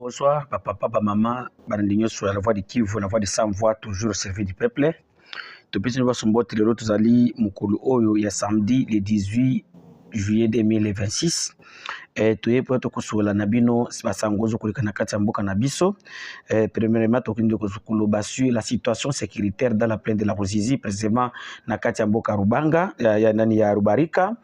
Bonsoir, papa, papa, maman, Barandinho sur la voix de Kivu, la voix de sans voix, toujours au service du peuple. Depuis que nous sommes sortis de l'autre zali, Mukulu Oyo, il y a samedi, le 18 juillet 2026. Tuye po tokusola na bino basangozo koleka na kati ya mboka na biso. Premièrement tokindi koloba sur la situation sécuritaire dans la plaine de la Ruzizi, précisément na kati ya mboka Rubanga ya nani ya Rubarika.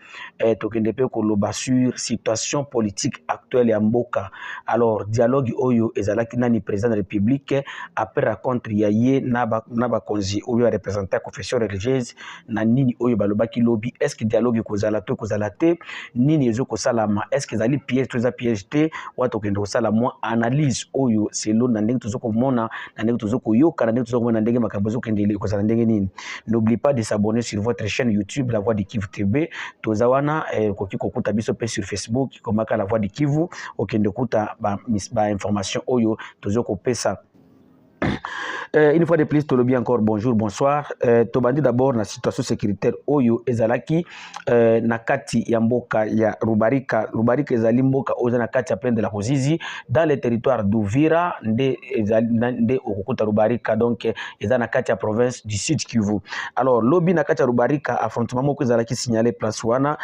Tokindi pe koloba sur situation politique actuelle ya mboka. Alors dialogue oyo ezalaki nani président de la République après rencontre ya ye na ba konzi oyo représentant confession religieuse na nini oyo balobaki lobby. Est-ce que dialogue kozala to kozala te nini ezo kosalama? Est-ce que zali piège toza piège te wato kende kosala moi analyse oyo selo na ndenge tozo komona na ndenge tozo koyoka na ndenge tozo komona ndenge makambo zo kende kozala ndenge nini. N'oubliez pas de s'abonner sur votre chaîne YouTube La Voix de Kivu TV. Toza wana koki kokuta biso pe sur Facebook komaka La Voix de Kivu okende kuta ba information oyo tozo kopesa. Une fois de plus, Tolobi encore bonjour, bonsoir. Tobandi d'abord la situation sécuritaire Oyo ezalaki nakati ya mboka ya Rubarika. Rubarika ezali mboka oza nakati ya plaine de la Ruzizi dans le territoire d'Uvira nde okukuta Rubarika, donc eza nakati ya province du Sud Kivu. Alors lobi nakati ya Rubarika affrontement moko ezalaki signalé place wana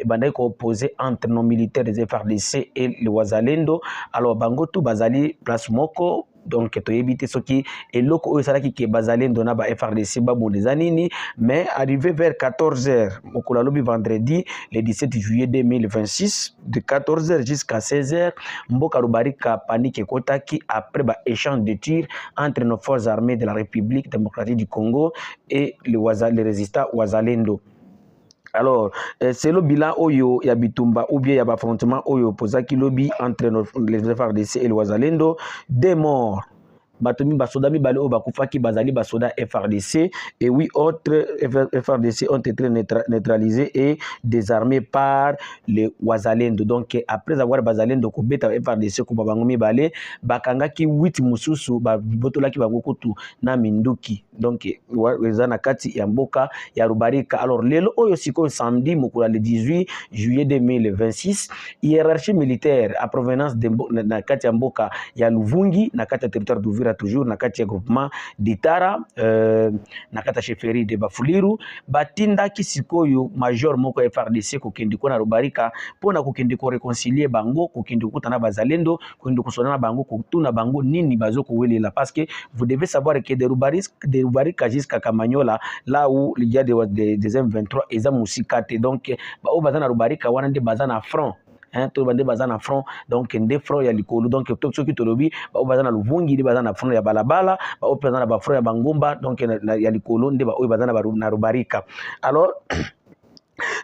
bandai ko opposé entre nos militaires des FARDC et le Wazalendo. Alors bango tu bazali place moko. Donc to éviter ce qui est loko oyo salaki ke bazalendo na ba FRDC babondeza nini, mais arrivé vers 14h mokolo lobi vendredi le 17 juillet 2026 de 14h jusqu'à 16h mboka Rubarika panique kotaki après ba échange de tirs entre nos forces armées de la République démocratique du Congo et les résistants Wazalendo. Alors, c'est le bilan oyo ya bitumba ou bien ya affrontement oyo posaki lobby entre les FARDC et le Wazalendo, des morts. Batomi basoda mi bale o bakufaki bazali basoda FARDC et oui autres FARDC ont été neutralisés et désarmés par les Wazalendo. Donc après avoir Wazalendo ko beta FARDC ko babango mi bale bakangaki 8 mususu ba botolaki bango kutu na minduki. Donc wezana kati ya mboka ya Rubarika. Alors lelo oyo siko samedi mokula le 18 juillet 2026 hiérarchie militaire à provenance de na kati ya mboka ya Luvungi na kati ya territoire d'Uvira toujours na kati ya groupement d'Itara na kati ya chefferie de Bafuliru batinda kisikoyo major moko FARDC ko kendi ko na Rubarika pona ko kendi ko réconcilier bango ko kendi ko kutana bazalendo ko kendi ko sonana bango ko tuna bango nini bazoko welela, parce que vous devez savoir que de Rubarika jusqu'à Kamanyola là où il y a des M23 et za musikate, donc ba o bazana Rubarika wana nde bazana front. To bande bazana front, donc nde front ya likolo, donc to soki tolobi ba bazana Luvungi nde bazana front ya balabala ba o bazana ba front ya bangomba, donc ya likolo nde ba o bazana na Rubarika. Alors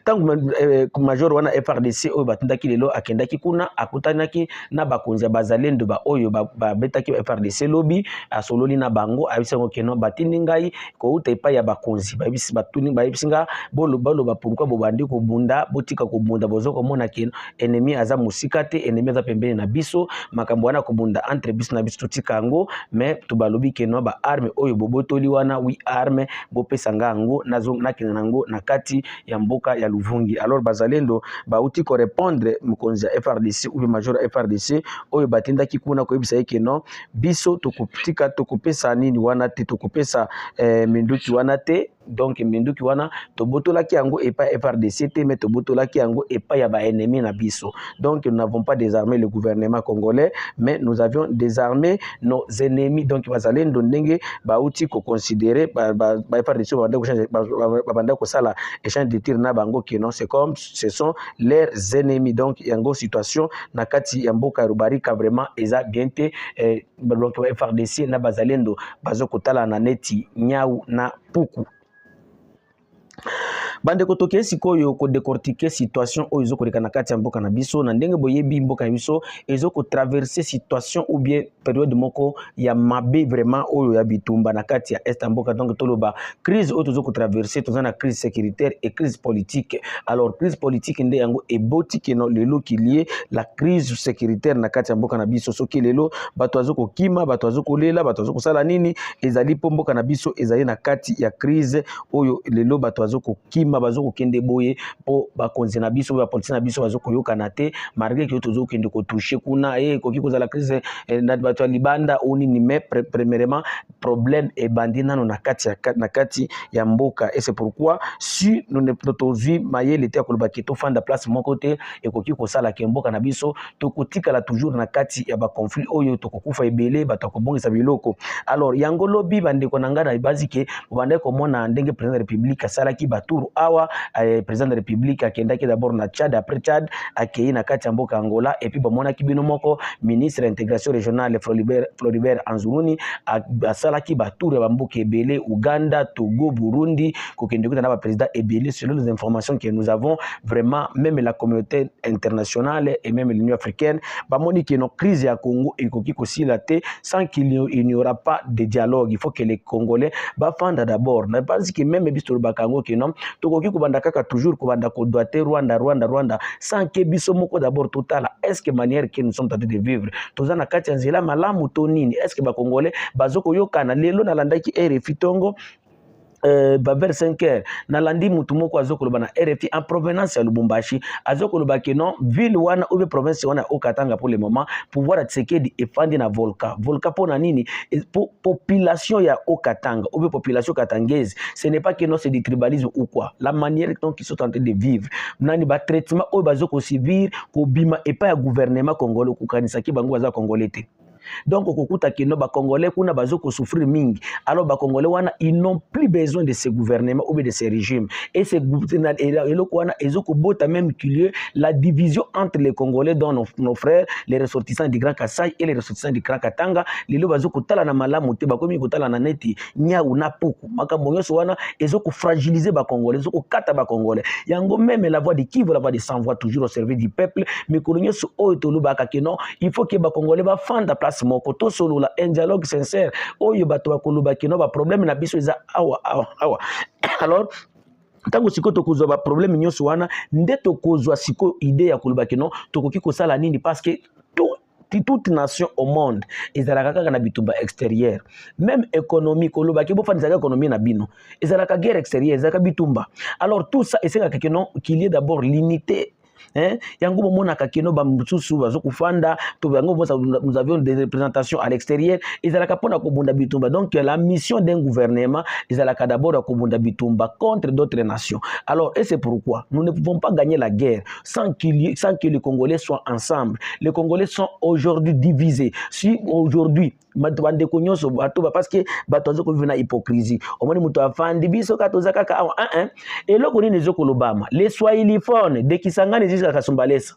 tant que major wana FARDC oyo batindaki lelo akendaki kuna akutanaki na bakonzi ya bazalendo ba oyo betaki FARDC lobby asololi na bango abisango keno batindi ngai ko uta epa ya bakonzi babisi batuni babisinga boloba pourquoi bobandi ko bunda botika ko bunda bozoko mona keno ennemi aza musika te, ennemi aza pembeni na biso makambo wana ko bunda entre biso na biso tutika ngo, mais to balobi keno ba arme oyo bobotoli wana wi arme bopesanga ngo nazo nakina ngo na kati ya mboka ya Luvungi. Alors bazalendo bauti ko répondre mukonzi ya FARDC ou major FARDC oyo batinda kikuna ko yebisa yeke non biso tokutika tokupesa nini wana te tokupesa minduki wana te, donc minduki wana tobotolaki yango epa FARDC te, mais tobotolaki yango epa ya ba ennemi na biso. Donc nous n'avons pas désarmé le gouvernement congolais, mais nous avions désarmé nos ennemis. Donc bazalendo ndenge bauti ko considérer ba FARDC banda ko sala échange de tir na bango que non, c'est comme ce sont leurs ennemis. Donc yango situation na kati ya mboka Rubarika vraiment eza bien te donc FARDC na bazalendo bazokotala na neti nyau na puku. Bande kotoke sikoyo ko décortiquer situation oyo zo koleka na kati ya mboka na biso na ndenge boyebi mboka na biso ezo ko traverser situation ou bien période moko ya mabe vraiment oyo ya bitumba na kati ya est mboka. Donc toloba crise oyo tozo ko traverser tozana crise sécuritaire et crise politique. Alors crise politique nde yango eboti keno lelo ki lié la crise sécuritaire na kati ya mboka na biso soki lelo bato azoko kima bato azoko lela bato azoko sala nini ezali po mboka na biso ezali na kati ya crise oyo lelo bato azoko kima bitumba bazo kende boye po ba konzi na biso ba politique na biso bazo koyoka na te malgré que tozo kende ko toucher kuna koki kozala crise na bato ya libanda oni ni mais premièrement problème et bandi nano na kati ya mboka et c'est pourquoi si nous ne tozui mayele te akoloba ke to fanda place moko te ekoki kosala ke mboka na biso tokotikala toujours na kati ya ba conflit oyo tokokufa ebele bato akobongisa biloko. Alors yango lobi bandeko na ngana bazi ke bande komona ndenge président de la République asalaki batour awa président de la République akendaki d'abord na Tchad, après Tchad akei na kati ya mboka Angola et puis bamonaki bino moko ministre de l'intégration régionale Floribert Anzuruni asalaki batour ya bamboka ebele Uganda, Togo, Burundi kokende kuta na ba président ebele. Selon les informations que nous avons, vraiment même la communauté internationale et même l'Union africaine bamoni que nos crises ya Congo ekoki kosila te sans qu'il n'y aura pas de dialogue. Il faut que les Congolais bafanda d'abord na basi que même biso bakango que non tokoki kobanda kaka toujours kobanda ko doite Rwanda sans que biso moko d'abord total est-ce que manière que nous sommes en train de vivre tozana kati ya nzela malamu to nini est-ce que ba Congolais bazoko yokana lelo na landaki RFI Tongo vers 5 heures nalandi mutu moko azokoloba na RFI en provenance ya Lubumbashi azokoloba ke non ville wana ou province wana Okatanga pour le moment pouvoir Tshisekedi efandi na volcan pona nini population ya Okatanga ou population katangaise ce n'est pas que non c'est du tribalisme ou quoi la manière dont ils sont en train de vivre nani ba traitement o bazoko subir ko bima et pas ya gouvernement congolais ko kanisa ki bango baza congolais te. Donc okukuta kino ba Congolais kuna bazoko souffrir mingi. Alors ba Congolais wana ils n'ont plus besoin de ce gouvernement ou de ce régime. Et ce gouvernement eloko wana ezoko bota même qu'il la division entre les Congolais dont nos frères les ressortissants du Grand Kassai et les ressortissants du Grand Katanga lelo bazoko tala na malamu te bakomi kotala na neti nya una poko makambo nyonso wana ezoko fragiliser ba Congolais ezoko kata ba Congolais. Yango même la voix de qui veut la voix de sans voix toujours au service du peuple mais kolonyoso oyo tolobaka ke non il faut que ba Congolais ba fanda place moko to solo la un dialogue sincère oyo bato bakoloba kino ba problème na biso eza awa. Alors tango siko tokozwa ba problème nyonso wana nde tokozwa siko idée ya koloba kino tokoki kosala nini parce que toute nation au monde ezalaka kaka na bitumba extérieur même économie koloba ki bo fani zaka économie na bino ezalaka guerre extérieure ezalaka bitumba. Alors tout ça essayaka que non qu'il y ait d'abord l'unité. Yango bomona kakeno ba msusu bazoko fanda to yango nous avions des représentations à l'extérieur ezalaka pona ko bunda bitumba. Donc la mission d'un gouvernement ezalaka d'abord ko bunda bitumba contre d'autres nations. Alors et c'est pourquoi nous ne pouvons pas gagner la guerre sans que les Congolais soient ensemble. Les Congolais sont aujourd'hui divisés. Si aujourd'hui parce que batozo ko vivre na hypocrisie omoni muto afandi biso katozaka ka et loko ni nezoko lobama les swahiliphones de Kisangani jusqu'à Kasumbalesa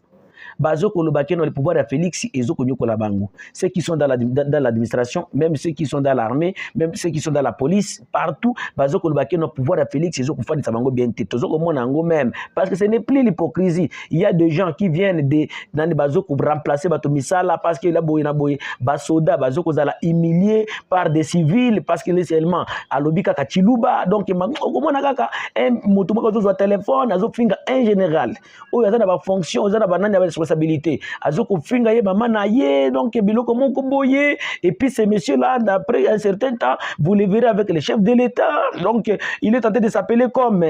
bazoko lobakeno le pouvoir de Félix ezoko nyokola bango ceux qui sont dans l'administration même ceux qui sont dans l'armée même ceux qui sont dans la police partout bazoko lobakeno pouvoir de Félix ezoko fandisa bango bien te tozoko mona ngo même parce que ce n'est plus l'hypocrisie. Il y a des gens qui viennent de nani bazoko remplacer bato misala parce que la boye na boye basoda bazoko zala humilié par des civils parce que les seulement alobika ka chiluba donc mona kaka un moto moko zo téléphone azo finga un général o yaza na ba fonction oza na banani ya responsabilité azoko finga ye mama na ye donc biloko moko boye et puis ces messieurs là après un certain temps vous les verrez avec le chef de l'État. Donc il est tenté de s'appeler comme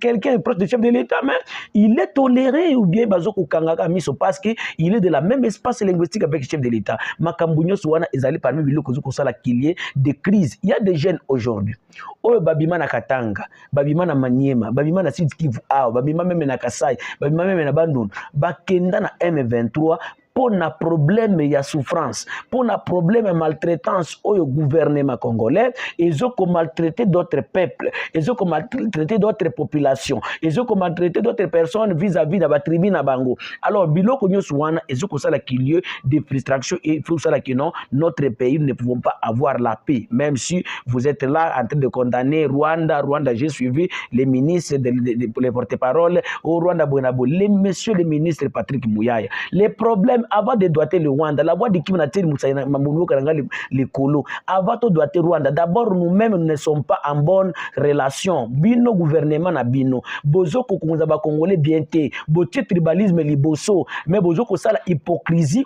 quelqu'un proche du chef de l'État mais il est toléré ou bien bazoko kangaka miso parce que il est de la même espace linguistique avec le chef de l'État. Makambo nyonso wana ezali parmi biloko zoko sala qu'il y ait des crises. Il y a des jeunes aujourd'hui oyo babima na Katanga babima na Maniema babima na Sud Kivu babima même na Kasai babima même na Bandundu bakenda na M23 pour na problème ya souffrance pour na problème maltraitance au gouvernement congolais ils ont maltraité d'autres peuples ils ont maltraité d'autres populations ils ont maltraité d'autres personnes vis-à-vis de la tribu na bango. Alors biloko nyonso wana ils ont ça qu'il y ait des frustrations et il faut ça que non notre pays ne pouvons pas avoir la paix même si vous êtes là en train de condamner Rwanda. J'ai suivi les ministres les porte-parole au Rwanda Bonabo les messieurs les ministres Patrick Mouyaya les problèmes nous-mêmes, avant de doiter le Rwanda, la voix de qui Nathalie Moussaïna Mamoulou Karanga les colo, avant de doiter Rwanda, d'abord nous-mêmes nous ne sommes pas en bonne relation. Bino gouvernement na bino, bozo kokunza ba Congolais bien té, botier tribalisme liboso, mais bozo ko ça la hypocrisie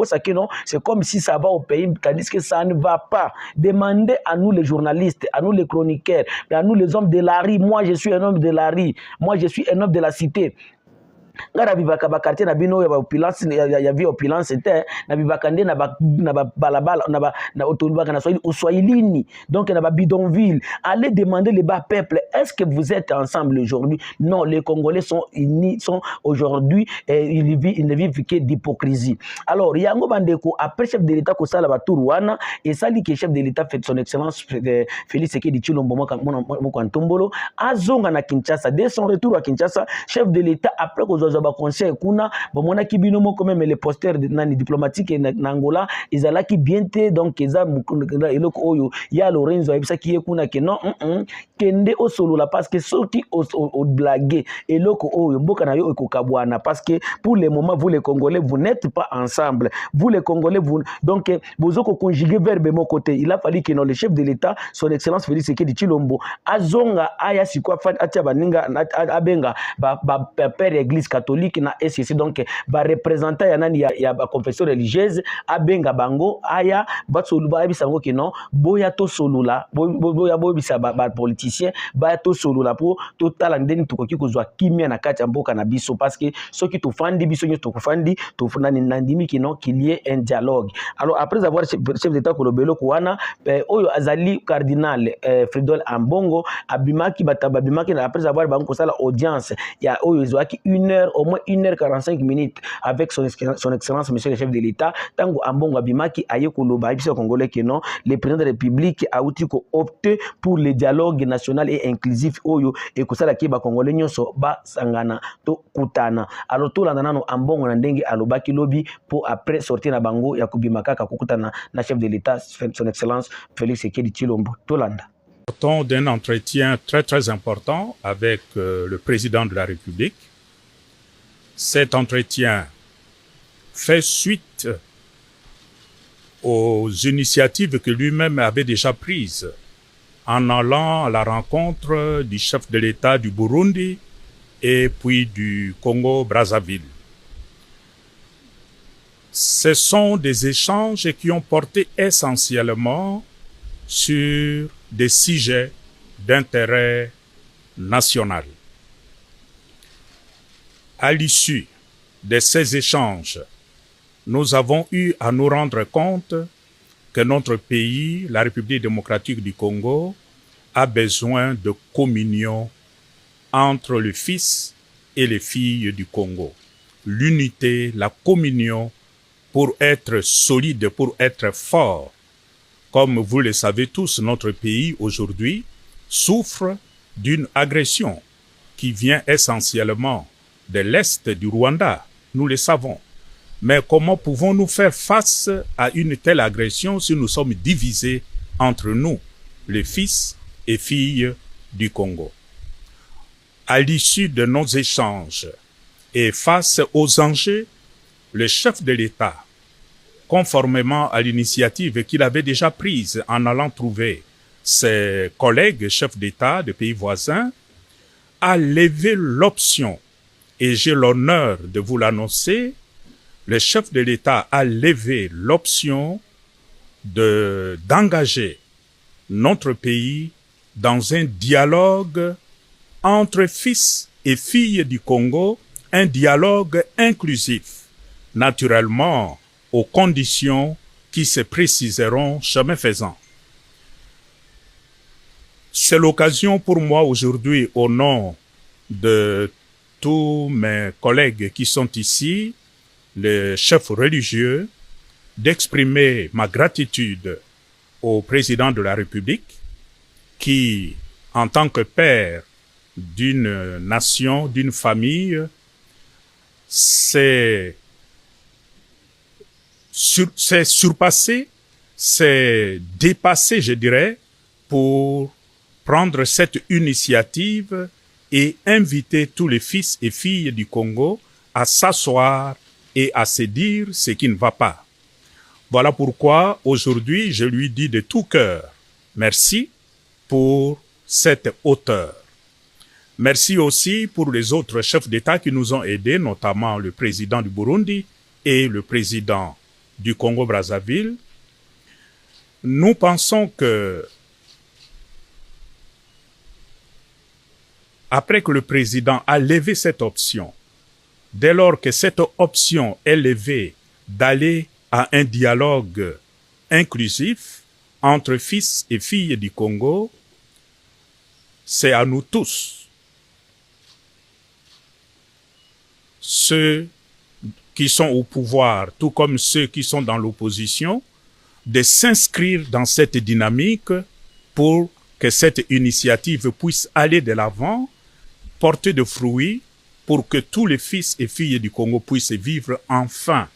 ça que non, c'est comme si ça va au pays, tandis que ça ne va pas. Demandez à nous les journalistes, à nous les chroniqueurs, à nous les hommes de la rue. Moi je suis un homme de la rue, moi je suis un homme de la cité. Ngara bivaka ba quartier na bino ya opulence ya vie opulence était na bivaka ndé na balabala na otolubaka na Swahilini, donc na ba bidonville. Allez demander les bas peuples, est-ce que vous êtes ensemble aujourd'hui? Non, les Congolais sont unis, sont aujourd'hui ils ne vivent que d'hypocrisie. Alors yango bandeko, après chef de l'État ko sala ba Tourouana et sali que chef de l'État fait son excellence Félix Tshisekedi Tshilombo mo Ntombolo azonga na Kinshasa. Dès son retour à Kinshasa, chef de l'État après ba conseil kuna bomona kibino moko même les posters nani diplomatique na Angola ezala ki bienté, donc eza eloko oyo ya Lorenzo ayebisa ki kuna ke non kende o solo la parce que soki o blaguer eloko oyo mboka na yo ekokabwana, parce que pour le moment vous les Congolais vous n'êtes pas ensemble, vous les Congolais vous donc bozoko conjuguer verbe mon côté. Il a fallu que le chef de l'État son excellence Félix Tshisekedi Tshilombo azonga aya sikwa fa atia baninga abenga ba père église catholique na SCC, donc ba représentant ya nani ya ba confession religieuse abenga bango aya batsolu ba bisango ke non boya to solula boya bisa ba politicien ba to solula pour total ndeni tukoki kozwa kimia na kati ya mboka na biso, parce que soki to fandi biso nyo to fandi to nani ndimi ke non qu'il y ait un dialogue. Alors après avoir chef d'état kolobelo kwana oyo azali cardinal Fridol Ambongo abimaki batabimaki après avoir bango sala audience ya oyo zoaki 1 heure, au moins 1h45 minutes avec son excellence monsieur le chef de l'État. Tango Ambongo abimaki aye koloba biso Congolais que non, le président de la République a opté pour le dialogue national et inclusif oyo et kosala ki ba Congolais nyonso ba sangana to kutana. Alors to landa nano Ambongo na ndenge alobaki lobi pour après sortir na bango ya kubimaka kukutana na chef de l'État son excellence Félix Tshisekedi Tshilombo. Tolanda d'un entretien très important avec le président de la République. Cet entretien fait suite aux initiatives que lui-même avait déjà prises en allant à la rencontre du chef de l'État du Burundi et puis du Congo-Brazzaville. Ce sont des échanges qui ont porté essentiellement sur des sujets d'intérêt national. À l'issue de ces échanges, nous avons eu à nous rendre compte que notre pays, la République démocratique du Congo, a besoin de communion entre le fils et les filles du Congo. L'unité, la communion pour être solide, pour être fort. Comme vous le savez tous, notre pays aujourd'hui souffre d'une agression qui vient essentiellement de l'Est du Rwanda, nous le savons. Mais comment pouvons-nous faire face à une telle agression si nous sommes divisés entre nous, les fils et filles du Congo? À l'issue de nos échanges et face aux enjeux, le chef de l'État, conformément à l'initiative qu'il avait déjà prise en allant trouver ses collègues chefs d'État de pays voisins, a levé l'option, et j'ai l'honneur de vous l'annoncer, le chef de l'État a levé l'option d'engager notre pays dans un dialogue entre fils et filles du Congo, un dialogue inclusif, naturellement aux conditions qui se préciseront chemin faisant. C'est l'occasion pour moi aujourd'hui, au nom de tous mes collègues qui sont ici, les chefs religieux, d'exprimer ma gratitude au président de la République qui, en tant que père d'une nation, d'une famille, s'est surpassé, s'est dépassé, je dirais, pour prendre cette initiative et inviter tous les fils et filles du Congo à s'asseoir et à se dire ce qui ne va pas. Voilà pourquoi aujourd'hui je lui dis de tout cœur merci pour cette hauteur. Merci aussi pour les autres chefs d'État qui nous ont aidés, notamment le président du Burundi et le président du Congo-Brazzaville. Nous pensons que après que le président a levé cette option, dès lors que cette option est levée d'aller à un dialogue inclusif entre fils et filles du Congo, c'est à nous tous, ceux qui sont au pouvoir, tout comme ceux qui sont dans l'opposition, de s'inscrire dans cette dynamique pour que cette initiative puisse aller de l'avant, porter de fruits, pour que tous les fils et filles du Congo puissent vivre enfin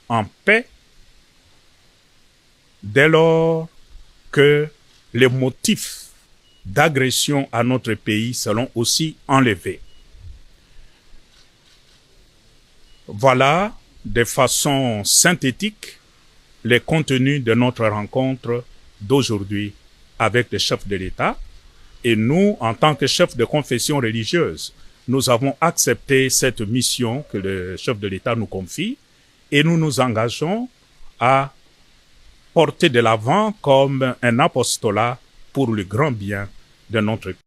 en paix, dès lors que les motifs d'agression à notre pays seront aussi enlevés. Voilà, de façon synthétique, les contenus de notre rencontre d'aujourd'hui avec les chefs de l'État. Et nous, en tant que chefs de confession religieuse, nous avons accepté cette mission que le chef de l'État nous confie et nous nous engageons à porter de l'avant comme un apostolat pour le grand bien de notre pays.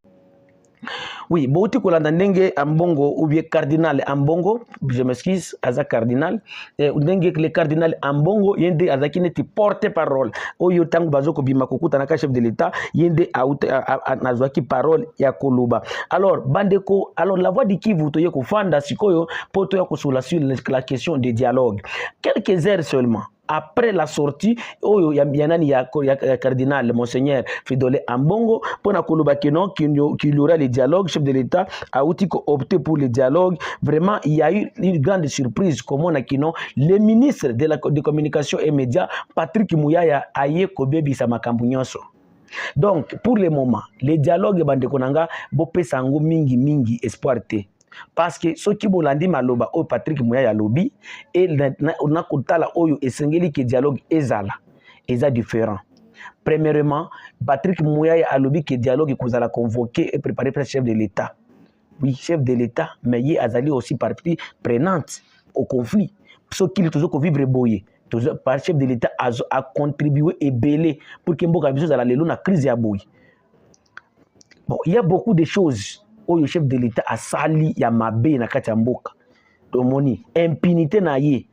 Oui, bouti kolanda ndenge ambongo ou bien cardinal ambongo, je m'excuse, aza cardinal, ndenge le cardinal ambongo yende azaki neti porte parole. Oyo tangu bazoko bima kokuta na chef de l'État yende nazwaki parole ya koloba. Alors bandeko, alors la voix du Kivu toye ko fanda sikoyo poto ya kosula sur la question de dialogue. Quelques heures seulement après la sortie oyo ya cardinal monseigneur Fridolin Ambongo pona koloba qu'il y aura le dialogue, chef de l'État a opté pour le dialogue. Vraiment il y a eu une grande surprise comme on a kino le ministre de la communication et médias Patrick Muyaya aye kobebisa makambo nyonso. Donc pour le moment le dialogue bandeko nanga bopesa ngo mingi espoir te. Parce que ce qui bolandi maloba o Patrick Muyaya lobby et on a kotala oyo esengeli que dialogue ezala différent. Premièrement, Patrick Muyaya a lobby que dialogue kozala convoqué et préparé par le chef de l'État. Oui, chef de l'État, mais il azali aussi partie prenante au conflit. Ce qui toujours vivre boyé. Par chef de l'État a contribué et belé pour que mboka biso zala lelo na crise ya boy. Bon, il y a beaucoup de choses. Le chef de l'État a sali ya mabe na kati ya mboka. Domoni, impunité na ye,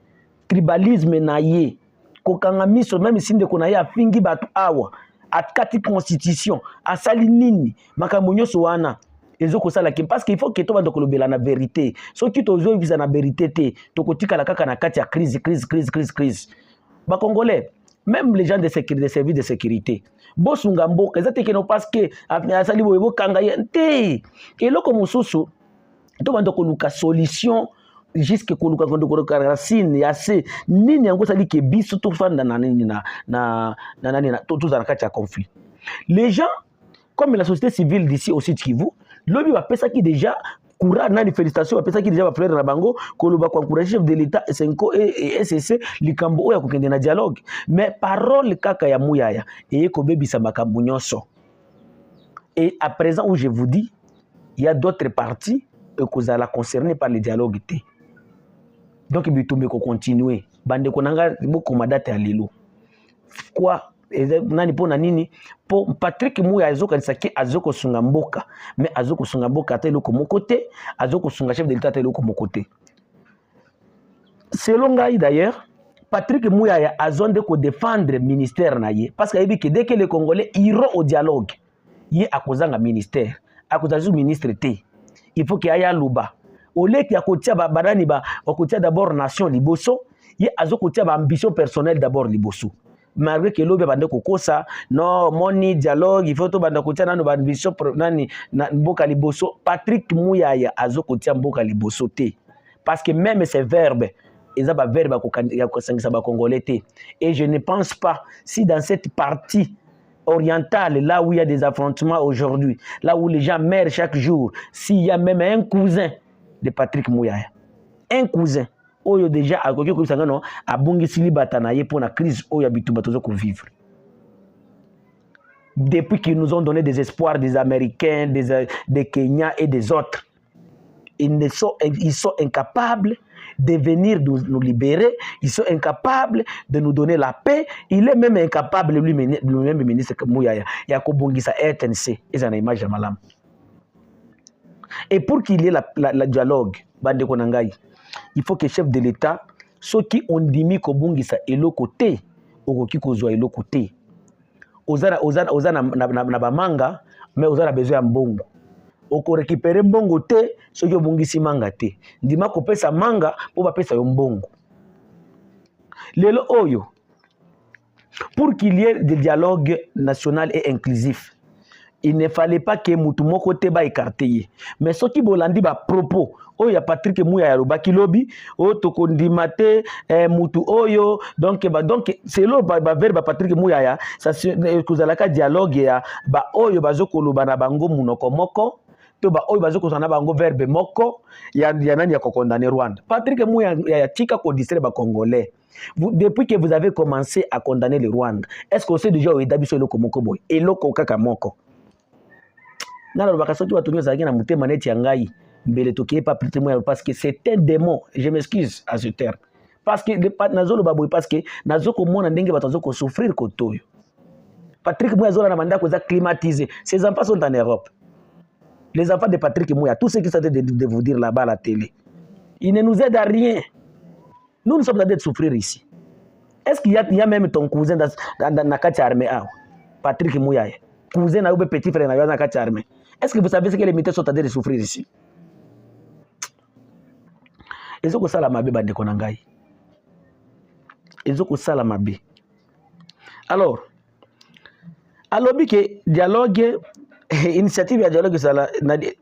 tribalisme na ye, kokanga miso même sinde kona ya fingi batu awa, atkati constitution, a sali nini, makambo nyonso wana. Ezoko sala ki parce qu'il faut que to bando kolobela na vérité. So ki tozo visa na vérité te, tokotika la kaka na kati ya crise. Ba Congolais, même les gens de sécurité, des services de sécurité, bosunga mboka ezate keno parce que asali boyebo kanga yente eloko mosusu to bando koluka solution jusque koluka koluka racine ya se nini yango sali ke biso to fanda na nini na to za kati ya conflit. Les gens comme la société civile d'ici au Sud Kivu, lobi va pesa ki déjà courage na félicitations va pesa ki déjà va frère na bango koloba ko encourager chef de l'État SNCO et SCC likambo oya kokende na dialogue, mais parole kaka ya Muyaya et ko bebisa makambo nyonso. Et à présent où je vous dis, il y a d'autres parties que la concernés par le dialogue. Donc il faut continuer. Bande konanga boko madate ya lelo. Quoi nani pona nini po Patrick Muyaya azoka nisaki azoko sunga mboka, mais azoko sunga mboka ata eloko mokote, azoko sunga chef de l'État ata eloko mokote. Selon ngai d'ailleurs, Patrick Muyaya azonde ko défendre ministère na ye parce qu'il dit que dès que les Congolais iront au dialogue, ye akozanga ministère, akozazu ministre te. Il faut qu'il y ait luba. Au lieu qu'il y a kotia ba barani ba okotia d'abord nation liboso, ye azokotia ba ambition personnelle d'abord liboso. Malgré que l'obé bande kokosa, non, moni dialogue, il faut to bande kotia nano ba ambition nani na mboka liboso. Patrick Muyaya azokotia mboka liboso te. Parce que même ces verbes, ils ont des verbes congolais. Et je ne pense pas si dans cette partie orientale, là où il y a des affrontements aujourd'hui, là où les gens meurent chaque jour, s'il y a même un cousin de Patrick Muyaya, un cousin, oyo déjà akoki ko sanga no abungisi libata na ye pour na crise oyo bitumba tozo ko vivre. Depuis qu'ils nous ont donné des espoirs, des Américains, des Kenyans et des autres, ils sont incapables de venir nous libérer, ils sont incapables de nous donner la paix. Il est même incapable, lui-même, le ministre Mouyaya, Yakobongisa RTNC, et ça n'a image de malam. Et pour qu'il y ait la dialogue, Bande Konangai, il faut que le chef de l'État, ceux qui ont dit Kobongisa et le côté, ou qui kozwa et le côté, ozana na bamanga, mais ozana besoin de mbongo. Oko récupérer mbongo te, ceux qui ont bongisi manga te. Ndima ko pesa manga, pour pesa yo mbongo. Lelo oyo, pour qu'il y ait des dialogues national et inclusif, il ne fallait pas que mutu moko te ba écarté. Mais ce qui bolandi ba propos, oyo ya Patrick Mouyaya Lobaki lobi, o tokondima te mutu oyo, donc c'est lo ba verbe Patrick Mouyaya, ça kozalaka dialogue ya ba oyo bazoko loba na bango munoko moko, to ba oyo bazoko na bango verbe moko, ya nani ya kokondane Rwanda. Patrick Mouyaya tika ko distraire ba Congolais. Depuis que vous avez commencé à condamner le Rwanda, est-ce que c'est déjà au Dabiso Eloko Moko boy, Eloko Kaka Moko? Parce que c'est un démon, je m'excuse à ce terme. Parce que Nazoko Mona Ndenge Batazoko souffrir Kotoyo. Patrick Mouya n'a mandat qu'on a climatisé. Ses enfants sont en Europe. Les enfants de Patrick Mouya, tous ceux qui sont de vous dire là-bas à la télé, ils ne nous aident à rien. Nous sommes en train de souffrir ici. Est-ce qu'il y a même ton cousin dans la armée? Patrick Mouya, cousin ou petit frère dans la armée. Est-ce que vous savez ce que les militaires sont en train de souffrir ici? Ils ont ça la mabe bande konangai. Ils ont ça la mabe. Alors que dialogue, initiative de dialogue,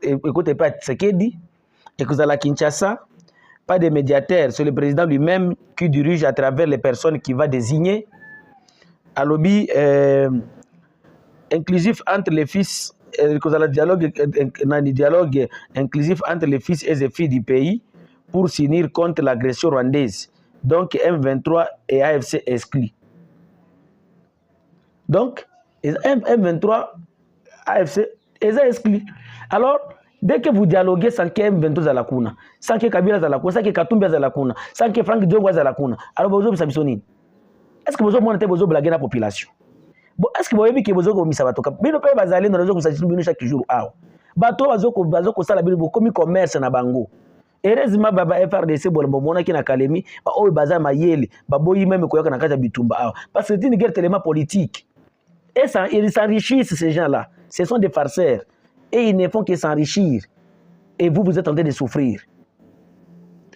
écoutez pas ce qu'il dit, et que la Kinshasa, pas de médiateur, c'est le président lui-même qui dirige à travers les personnes qu'il va désigner. À lobby inclusif entre les fils, dialogue inclusif entre les fils et les filles du pays pour s'unir contre l'agression rwandaise. Donc M23 et AFC exclus. Donc M23, AFC, ils sont exclus. Alors, dès que vous dialoguez sans que M23 à la kuna, sans que Kabila à la kuna, sans que Katumbi à la kuna, sans que Franck Diongo à la kuna, alors vous avez besoin. Est-ce que vous avez besoin de blaguer la population? Est-ce que vous avez besoin de faire ça? Mais nous pouvons aller dans les gens chaque jour. Bato bazoko sala bibo comme commerce na bango. Heureusement baba FRDC bolombo mona ki na Kalemi, ba oyo baza mayele, baboyi même koyoka na kata bitumba. Parce que c'est une guerre tellement politique. Et ça, ils s'enrichissent ces gens-là. Ce sont des farceurs. Et ils ne font que s'enrichir. Et vous, vous êtes en train de souffrir.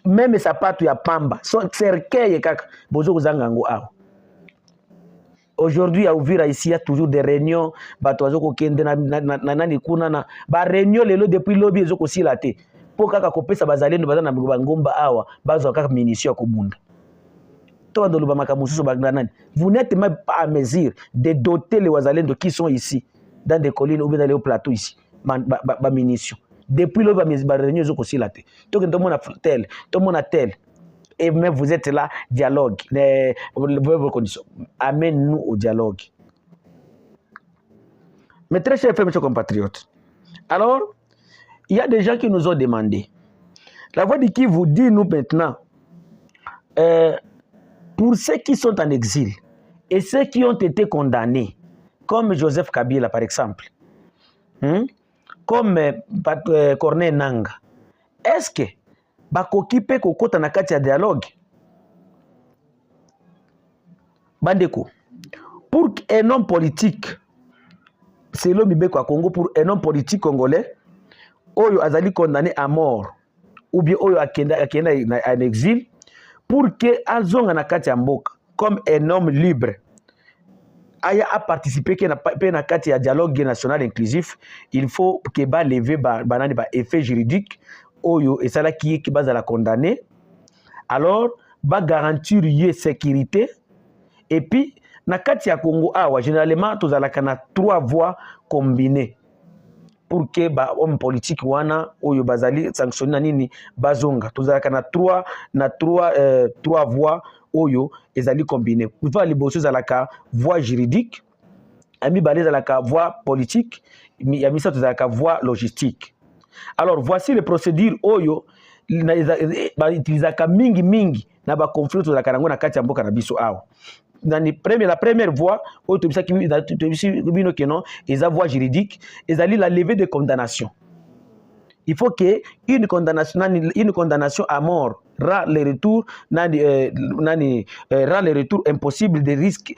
Même ça part à Pamba. Cercueil kaka bozo zangango awo. Aujourd'hui, à Ouvira, ici, il y a toujours des réunions. Batoazoko kende na nani kuna na ba réunion lelo depuis lobby ezoko silate. Pour kaka kopesa bazalendo bazana ngomba awa, bazo kaka munition kobunda. Vous n'êtes même pas à mesure de doter les Ouazalendo qui sont ici, dans des collines ou dans les plateaux ici, ma munitions. Depuis le réunion, ils ont aussi la tête. Tout le monde a tel, tout le monde a tel. Et même vous êtes là, dialogue. Vos conditions. Amène-nous au dialogue. Mes très chers frères, mes chers compatriotes. Alors, il y a des gens qui nous ont demandé. La voix de qui vous dit, nous maintenant, pour ceux qui sont en exil et ceux qui ont été condamnés, comme Joseph Kabila par exemple, comme Corneille Nanga, est-ce que bakoki pe kokota na kati ya dialogue? Bandeko, pour un homme politique, c'est l'homme Bibeko à Congo, pour un homme politique congolais, oyo azali condamné à mort, ou bien oyo akenda en exil, pour que Azonga na kati ya mboka comme un homme libre aya a participer que na kati ya dialogue national inclusif, il faut que ba lever banani ba effet juridique oyo et ça là qui base à la condamner, alors ba garantir y sécurité. Et puis na kati ya Congo awa généralement tozalaka na 3 voies combinées. pour que ba homme politique wana oyo bazali sanctionner nini bazonga tozalaka na trois voies oyo ezali combiné va liboso ezalaka voie juridique ami balé ezalaka voie politique ya misato ezalaka voie logistique. Alors voici les procédures oyo ba utilisaka mingi na ba conflit tozalaka nango na kati ya mboka na biso awa. La première voie, la voie juridique, est la levée de condamnation. Il faut que une condamnation à mort rend le retour impossible de risque,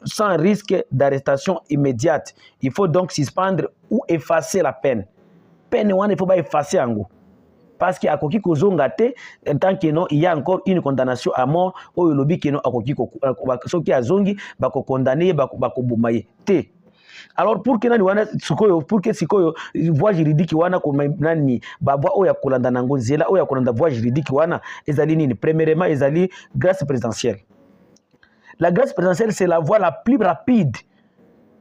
sans risque d'arrestation immédiate. Il faut donc suspendre ou effacer la peine. Peine, il ne faut pas effacer en gros. Parce qu'il y a akoki kozonga te tant que non il y a encore une condamnation à mort au lobby que non akoki soki azongi bako condamner bako bomaye te. Alors pour que nani wana sikoyo pour que sikoyo voie juridique wana ko nani ba voie oya kolanda nango nzela oya kolanda voie juridique wana ezali nini premièrement ezali grâce présidentielle. La grâce présidentielle c'est la voie la plus rapide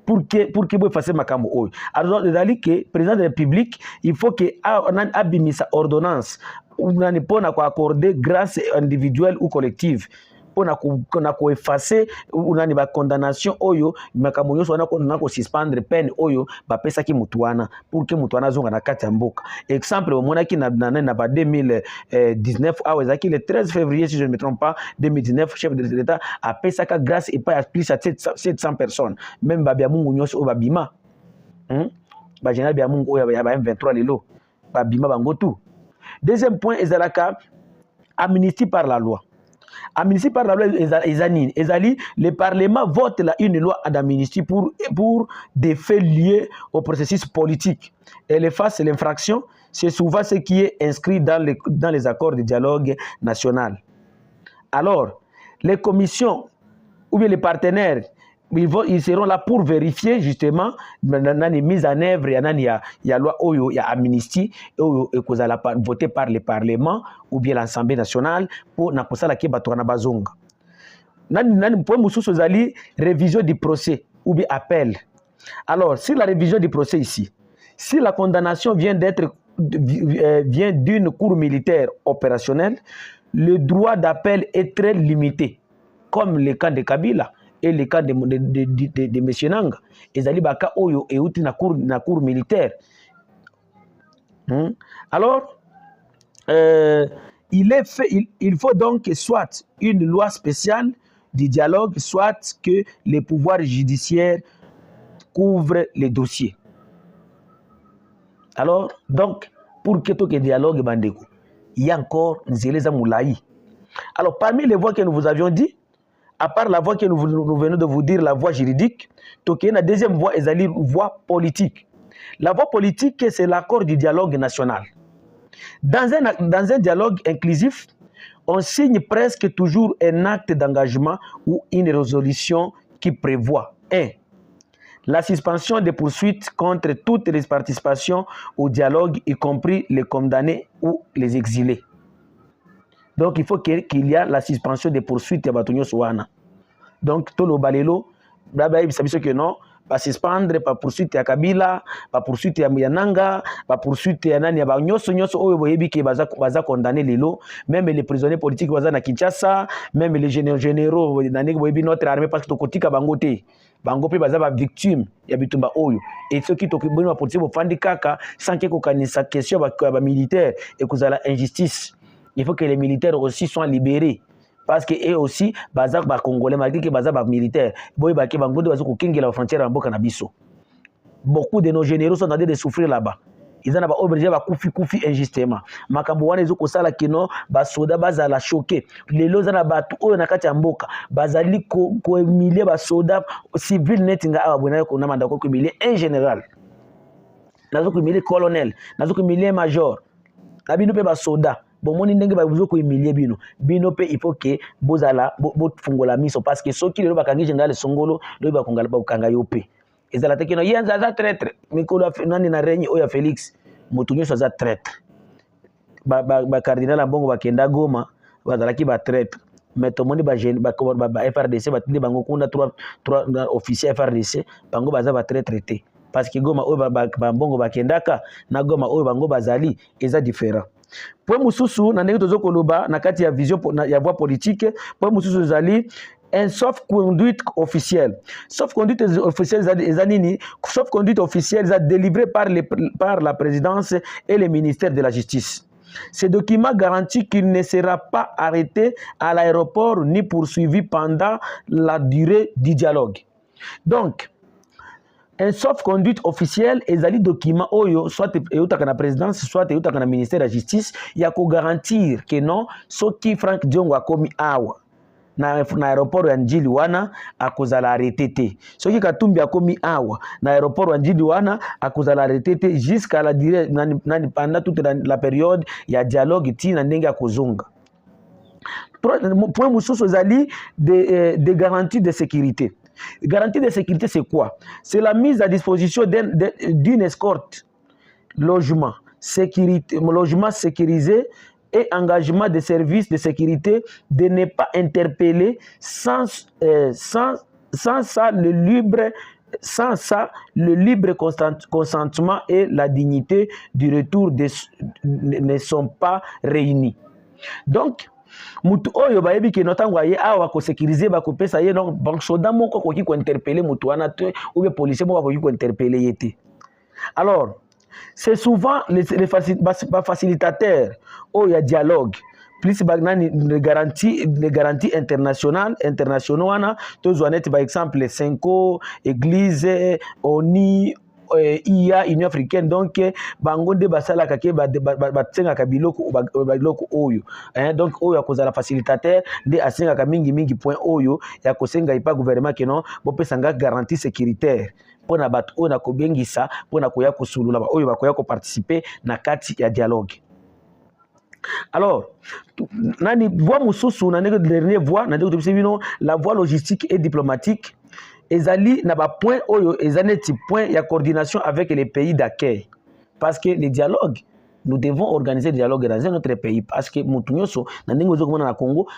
pour que vous fassiez ma cambo. Alors, que président de la République, il faut que abimisa ordonnance pour accorder grâce individuelle ou collective pour effacer une condamnation oyo makambo nyonso wana ko suspendre peine oyo ba pesa ki mutuana pour que mutuana zonga na kati ya mboka. Exemple mona ki na 2019 awezaki le 13 février si je ne me trompe pas 2019 chef de l'État a pesa ka grâce et pas plus à 700 personnes même ba bia mungu nyonso o babima ba jena bia mungu oyo ya ba M23 lelo babima bango tout. Deuxième point ezalaka amnistie par la loi. Amnistie par la loi ezali le Parlement vote une loi d'amnistie pour des faits liés au processus politique. Et les faces et l'infraction, c'est souvent ce qui est inscrit dans les accords de dialogue national. Alors, les commissions ou bien les partenaires, ils seront là pour vérifier justement la mise en œuvre il y a loi oyo il y a amnistie oyo ekozala voté par le Parlement ou bien l'Assemblée nationale pour na kosala ke bato na bazonga nani point mususu zali révision du procès ou bien appel. Alors si la révision du procès ici, si la condamnation vient d'une cour militaire opérationnelle, le droit d'appel est très limité comme le cas de Kabila et le cas de M. Nanga. Ezali baka oyo euti na cour militaire. Alors, il faut donc soit une loi spéciale du dialogue, soit que les pouvoirs judiciaires couvrent les dossiers. Alors, donc, pour que tout le dialogue bandeko, il y a encore Nzeleza Moulaï. Alors, parmi les voies que nous vous avions dit, à part la voie que nous venons de vous dire, la voie juridique, la deuxième voie est la voie politique. La voie politique, c'est l'accord du dialogue national. Dans un dialogue inclusif, on signe presque toujours un acte d'engagement ou une résolution qui prévoit 1. La suspension des poursuites contre toutes les participations au dialogue, y compris les condamnés ou les exilés. Donc, il faut qu'il y ait la suspension des poursuites de Batonio Souana. Donc, tout le balelo, il s'agit que non, pas suspendre, pas poursuite à Kabila, pas poursuite à Nanga, pas poursuite à Nani, pas nyoso oyoboyebi qui baza condamné lelo, même les prisonniers politiques baza na Kinshasa, même les généraux nani boyebi notre armée parce que tokotika bangote. Bango pe baza ba victime ya bitumba oyo. Et ceux qui tokiboni ba politique bo fandi kaka sans que kokanisa question ba militaire et kozala injustice. Il faut que les militaires aussi soient libérés. Parce que eux aussi, bazak ba Congolais, malgré que bazak ba militaires, boy ba ke bango de bazak ko kengela frontière en boka na biso. Beaucoup de nos généraux sont en train de souffrir là-bas. Ils en ont obligé ba koufi injustement. Makambo wana ezo ko sala kino ba soda bazala choqué. Les lozana ba tu oyo na kati ya mboka, bazali ko humilier ba soda civil netinga abona ko na manda ko humilier un général. Nazo ko humilier colonel, nazo ko humilier major. Abino pe ba soda. Bon, mon indenge ba buzo ko humilier bino pe il faut que bozala bo fungola miso parce que soki lelo bakangi général Songolo lo ba kongala ba kanga yope ezala te kino yenza za traître mikolo nani na règne oya Félix motunyo so za traître ba cardinal Mbongo bakenda Goma bazala ki ba traître mais to moni ba FRDC ba tindi bango kuna trois officiers FRDC bango baza ba traître te parce que Goma oyo bambongo bakendaka na Goma oyo bango bazali eza différent. Point mususu na ndenge tozokoloba na kati ya vision ya voie politique, point mususu ezali un sauf-conduite officielle. Sauf-conduite officielle, sauf-conduite officielle délivrée par la présidence et le ministère de la Justice. Ce document garantit qu'il ne sera pas arrêté à l'aéroport ni poursuivi pendant la durée du dialogue. Donc, un sauf-conduite officielle est un document oyo soit eutaka na présidence soit eutaka na ministère de la Justice ya ko garantir que non soki Frank Diongo akomi awa na aéroport ya Njili wana akozala arrêté te. Soki Katumbi akomi awa na aéroport ya Njili wana akozala arrêté te jusqu'à la durée pendant toute la période ya dialogue ti na ndenge akozonga. Point mususu ezali de garantie de sécurité. Garantie de sécurité, c'est quoi? C'est la mise à disposition d'une escorte, logement sécurisé et engagement des services de sécurité de ne pas interpeller sans ça le libre consentement et la dignité du retour ne sont pas réunis. Donc, mutu oyo bayebi ke notango aye awa ko sécuriser ba ko pesa ye donc bank soda moko ko ki ko interpeller mutu wana te ou bien policier moko ko ki ko interpeller yete. Alors c'est souvent les facilitateurs au ya dialogue plus bagnani de garantie internationaux wana to zoanet par exemple Senko église ONI IA Union africaine donc bangonde basala kake batsenga kabiloko oyo donc oyo akozala facilitateur de asenga ka mingi point oyo ya kosenga ipa gouvernement que non bopesanga garantie sécuritaire pona bat oyo na kobengisa pona koya kosulula ba oyo bakoya ko participer na kati ya dialogue. Alors nani voie mususu na ndenge dernier voie na ndenge tobisebino la voie logistique et diplomatique. Ezali na ba point oyo ezaneti point ya coordination avec les pays d'accueil parce que les dialogues nous devons organiser des dialogues dans un autre pays parce que mutunyoso na ndenge ozokomona na Congo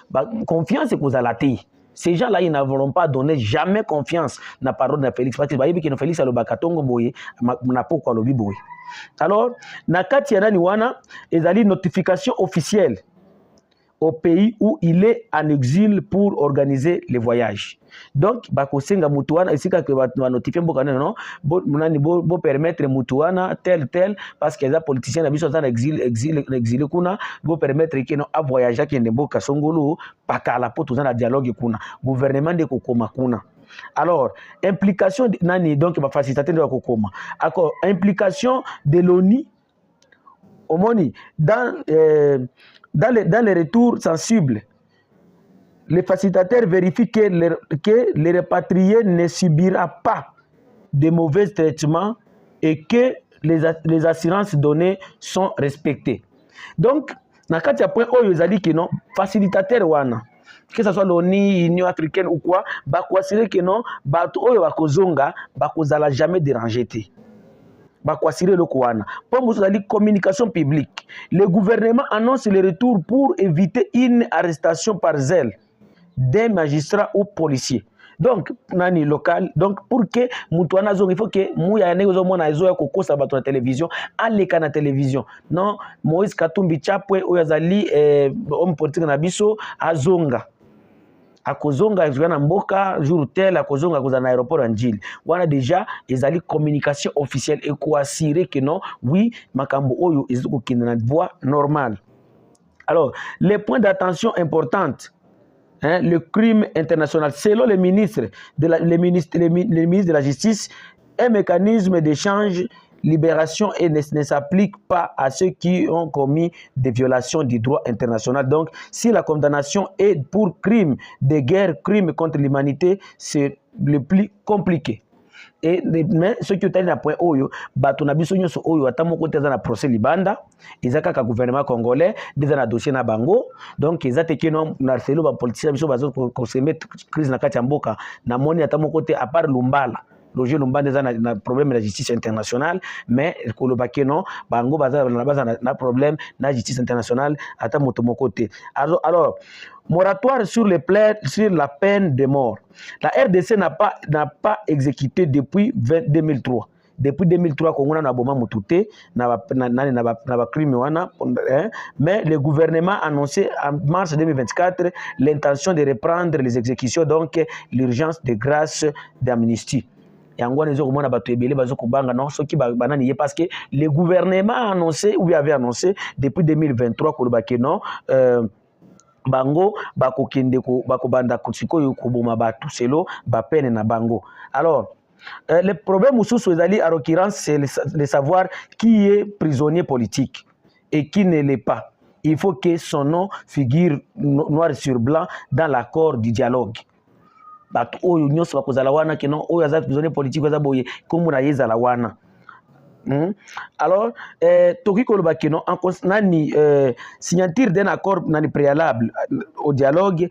confiance kozala te. Ces gens-là ils n'auront pas donné jamais confiance na parole de Félix parce que bayebi que Félix alobaka tongo boye na poko alobi boye. Alors na kati ya nani wana ezali notification officielle au pays où il est en exil pour organiser les voyages. Donc, bakosenga mutuana esika que va notifier mboka non bo permettre mutuana tel parce que les politiciens na biso en exil kuna bo permettre que non a voyager que mboka songolo pakala po tozana dialogue kuna gouvernement de kokoma kuna. Alors, implication nani donc ba facilitateur de kokoma. Accord, implication de l'ONU omoni dans les retours sensibles, le facilitateur vérifie que le rapatrié ne subira pas de mauvais traitements et que les assurances données sont respectées. Donc, na kati ya point oyo ezali que non facilitateur wana que ce soit l'ONU, Union africaine ou quoi, bako assurer que non bato oyo bakozonga bakozala jamais déranger te. Pour la communication publique, le gouvernement annonce le retour pour éviter une arrestation par zèle des magistrats ou policiers. Donc, nani local, donc pour que Moutouana zone, il faut que Mouya Negozo Mona Zoya Kokosa bato la télévision, aleka na télévision. Non, Moïse Katumbi Chapwe, Oyazali, homme politique Nabiso, Azonga. Akozonga na mboka jour tel akozonga kozana aéroport en Njili wana déjà ezali communication officielle et ko assurer que non oui makambo oyo eziko kinana voie normale. Alors les points d'attention importantes le crime international selon les ministres les ministres de la justice un mécanisme d'échange libération et ne s'applique pas à ceux qui ont commis des violations du droit international. Donc, si la condamnation est pour crime de guerre, crime contre l'humanité, c'est le plus compliqué. Et mais ce qui est à point oyo, bato na biso nyonso oyo atamoko teza na procès libanda, ezaka ka gouvernement congolais, déjà na dossier na bango, donc ezate ke non na selo ba politicien biso bazo ko se mettre crise na kati ya mboka, na moni atamoko te à part Lumbala. Loger Lumbanda a un problème de la justice internationale, mais le non, Bango a un problème de la justice internationale à mon côté. Alors, moratoire sur la peine de mort. La RDC n'a pas exécuté depuis 2003. depuis 2003 Congo na boma mututé na ba crime wana, mais le gouvernement a annoncé en mars 2024 l'intention de reprendre les exécutions, donc l'urgence de grâce d'amnistie. Yango nezo komona bato ebele bazo kobanga non soki banani parce que le gouvernement a annoncé ou avait annoncé depuis 2023 que non bango bakokende ko bakobanda kotiko koboma batu selo bapene na bango. Alors le problème sous ezali en l'occurrence c'est de savoir qui est prisonnier politique et qui ne l'est pas. Il faut que son nom figure noir sur blanc dans l'accord du dialogue. Bato oyo nyonso bakozala wana ke non oyo aza prisonnier politique aza boye kombo na yezala wana. Alors toki koloba ke non nani signature d'un accord nani préalable au dialogue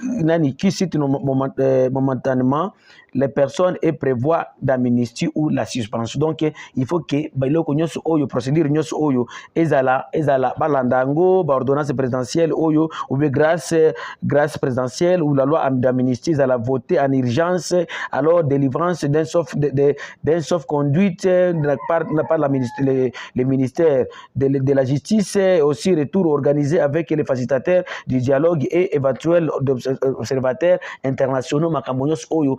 nani qui cite momentanément les personnes et prévoit d'amnistie ou la suspension. Donc il faut que bailoko nyonso oyo procédure nyonso oyo ezala balandango ba ordonnance présidentielle oyo ou bien grâce présidentielle ou la loi d'amnistie ezala voté en urgence, alors délivrance d'un sauf conduite par le ministère de la justice, aussi retour organisé avec les facilitateurs du dialogue et éventuels observateurs internationaux makambo nyonso oyo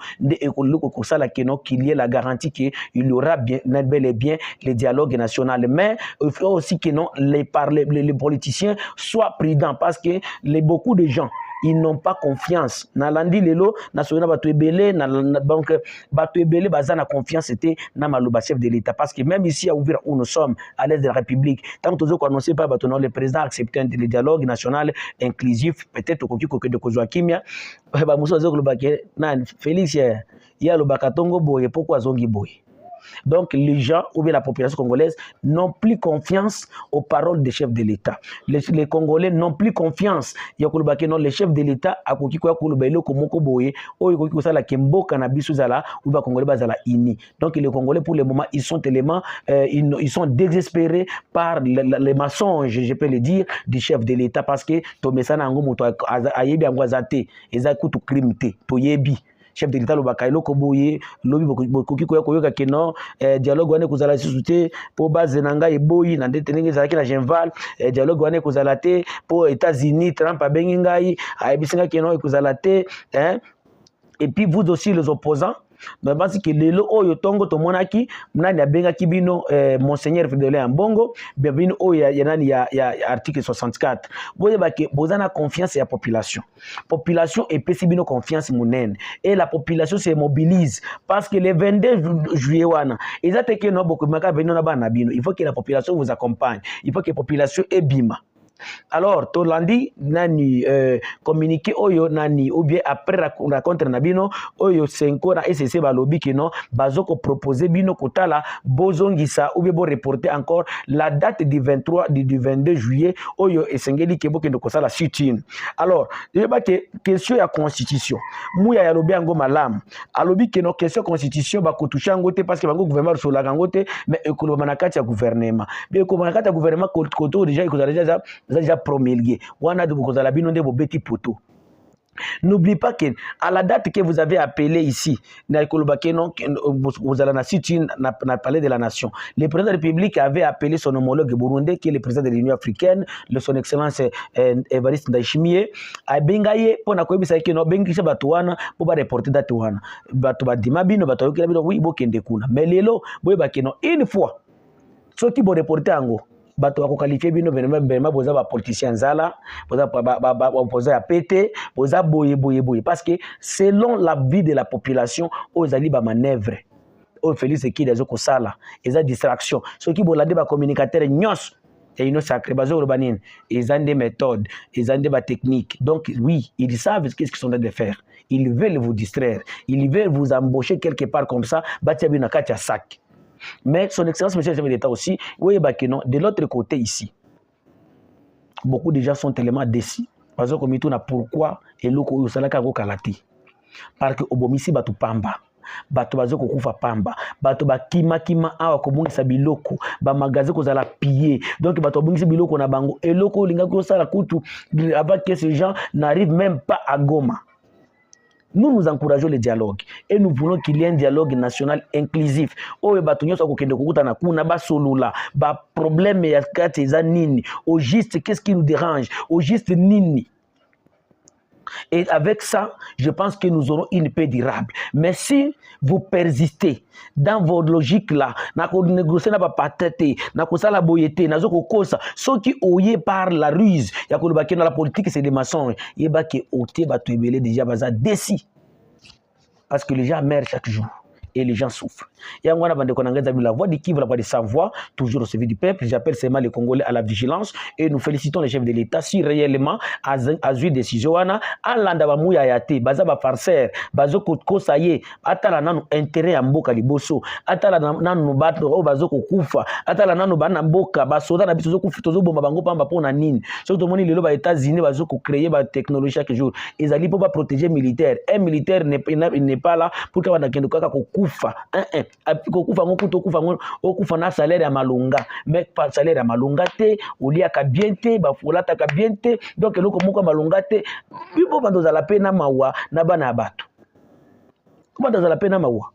qu'il y ait la garantie qu'il y aura bel et bien le dialogue national. Mais il faut aussi que non, les politiciens soient prudents parce que beaucoup de gens ils n'ont pas confiance. Nalandi lelo nasoyona batu ebele donc batu ebele bazana confiance c'était na maloba chef de l'État parce que même ici à Ouvira où nous sommes à l'est de la République tant que nous annoncé pas batu non le président accepté le dialogue national inclusif peut-être que de kozwa kimia ba muso zokolo baké nan Félix ya lo bakatongo boye pourquoi zongi boye. Donc les gens ou bien la population congolaise n'ont plus confiance aux paroles des chefs de l'État. Les Congolais n'ont plus confiance. Non, les chefs de l'État a koki kwa kuluba iloko moko boye o koki ko sala kemboka na biso zala ou ba Congolais bazala ini. Donc les Congolais pour le moment ils sont tellement ils sont désespérés par les mensonges, je peux le dire, du chef de l'État parce que to mesana ngo moto ayebi angwazate eza kutu crimité to yebi. Chef de l'État lobaka eloko boye lobi bokoki koyoka ke non dialogue wane kozala sisute po base nanga eboyi na ndete ndenge ezalaki na Genval dialogue wane kozala te po États-Unis Trump abengi ngai ayebisinga ke non ekozala te et puis vous aussi les opposants mais parce que lelo oyo tongo to monaki nani abenga kibino monseigneur Fridolin Ambongo bienvenue oyo ya nani ya article 64 boye bake bozana confiance ya population et pesi bino confiance munene et la population se mobilise parce que le 22 juillet wana ezate ke no boko maka bino na bana bino il faut que la population vous accompagne, il faut que la population ebima. Alors tolandi nani communiquer oyo nani ou bien après raconter na bino oyo senko na SCC balobi que non bazoko proposer bino kotala bozongisa ou bien bo reporter encore la date du 22 juillet oyo esengeli ke bokendo kosala sit-in. Alors yeba ke question ya constitution muya ya lobi ngo malamu alobi que non question constitution ba kotusha ngote parce que bango gouvernement sur la ngote mais ekolo manakati ya gouvernement bien ko manakati ya gouvernement koto déjà déjà promulgué. Wana de Bokozala bino nde bobeti poto. N'oublie pas que à la date que vous avez appelé ici, vous allez na sit-in na palais de la nation. Le président de la République avait appelé son homologue burundais qui est le président de l'Union africaine, son excellence Evariste Ndayishimiye, a bengaye pona koyebisa ke no bengisa bato wana po ba reporter date wana. Bato ba dima bino bato yokela bino oui bokende kuna. Mais lelo boyeba ke no une fois soki bo reporter ango bato bako qualifier bino vraiment boza ba politicien zala boza ba opposé à pété boza boye parce que selon la vie de la population ozali ba manœuvre o Félix qui des ko sala eza distraction ceux qui bolande ba communicateur nyos et une sacré bazo urbanine ils ont des méthodes ils ont des techniques donc oui ils savent qu'est-ce qu'ils sont en train de faire, ils veulent vous distraire, ils veulent vous embaucher quelque part comme ça batia bina katia sac. Mais son excellence, monsieur le chef de l'État aussi, oui, bah, que non, de l'autre côté ici, beaucoup de gens sont tellement déçus. Parce que nous pourquoi et loko usalaka go kalati. Parce que obomisi batu pamba. Bato bazoko kufa pamba. Bato ba kima awa kobungisa biloko. Ba magasin ko zala piller. Donc bato bungisa biloko na bango. Et loko linga ko sala kutu avant que ces gens n'arrivent même pas à Goma. Nous encourageons le dialogue et nous voulons qu'il y ait un dialogue national inclusif. Oyo bato nyonso kokende kokutana kuna basolula ba problème ya kati za nini, au juste qu'est-ce qui nous dérange, au juste nini. Et avec ça, je pense que nous aurons une paix durable. Mais si vous persistez dans vos logiques là, na ko négocier na ba patete, na ko sala boyete, na zoko kosa, ceux qui oyé par la ruse, ya ko ba dans la politique c'est des mensonges, yeba ke oté ba to ebele déjà baza déci. Parce que les gens meurent chaque jour. Et les gens souffrent. La voix du Kivu, la voix de sa voix, toujours au service du peuple. J'appelle seulement les Congolais à la vigilance et nous félicitons les chefs de l'État si réellement à une décision à l'anda ba mouya yate, baza ba farceur, bazo ko saye, atala nanu intérêt à mboka liboso, atala nanu bato o bazo ko kufa, atala nanu bana mboka, ba soda na biso zo kufa tozo bomba bango pamba pona nini. Surtout moni lelo ba États-Unis bazo ko créer ba technologie chaque jour. Ils allaient pour pas protéger militaire. Un militaire n'est pas là pour qu'on ait kaka ko kufa kokufa ngokuto okufa na salaire ya malunga mais pas salaire ya malunga te olia ka bien te ba folata ka bien te donc eloko moko malunga te bibo bando za la pena mawa na bana bato bando za la pena mawa.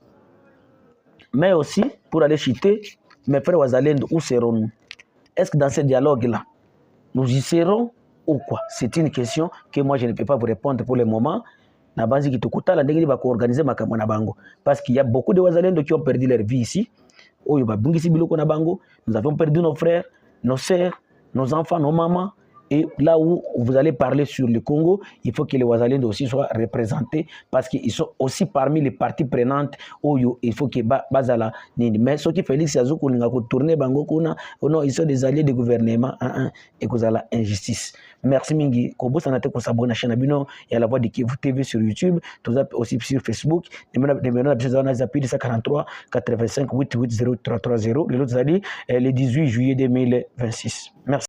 Mais aussi pour aller chiter mes frères wazalendo, où serons-nous? Est-ce que dans ce dialogue là nous y serons ou quoi? C'est une question que moi je ne peux pas vous répondre pour le moment. Parce qu'il y a beaucoup de Wazalendo qui ont perdu leur vie ici. Nous avons perdu nos frères, nos sœurs, nos enfants, nos mamans. Et là où vous allez parler sur le Congo, il faut que les Wazalendo aussi soient représentés parce qu'ils sont aussi parmi les parties prenantes où il faut que Bazala Nini. Mais ceux qui Félix Yazoukou n'a pas tourné Bango Kuna, non, ils sont des alliés du gouvernement et que la injustice. Merci Mingi. Kobo Sanate ko s'abonner à la chaîne Abino et à la voix de Kivu TV sur YouTube, tout aussi sur Facebook. Numéro d'appeler 43 85 88 0330. Le 18 juillet 2026. Merci.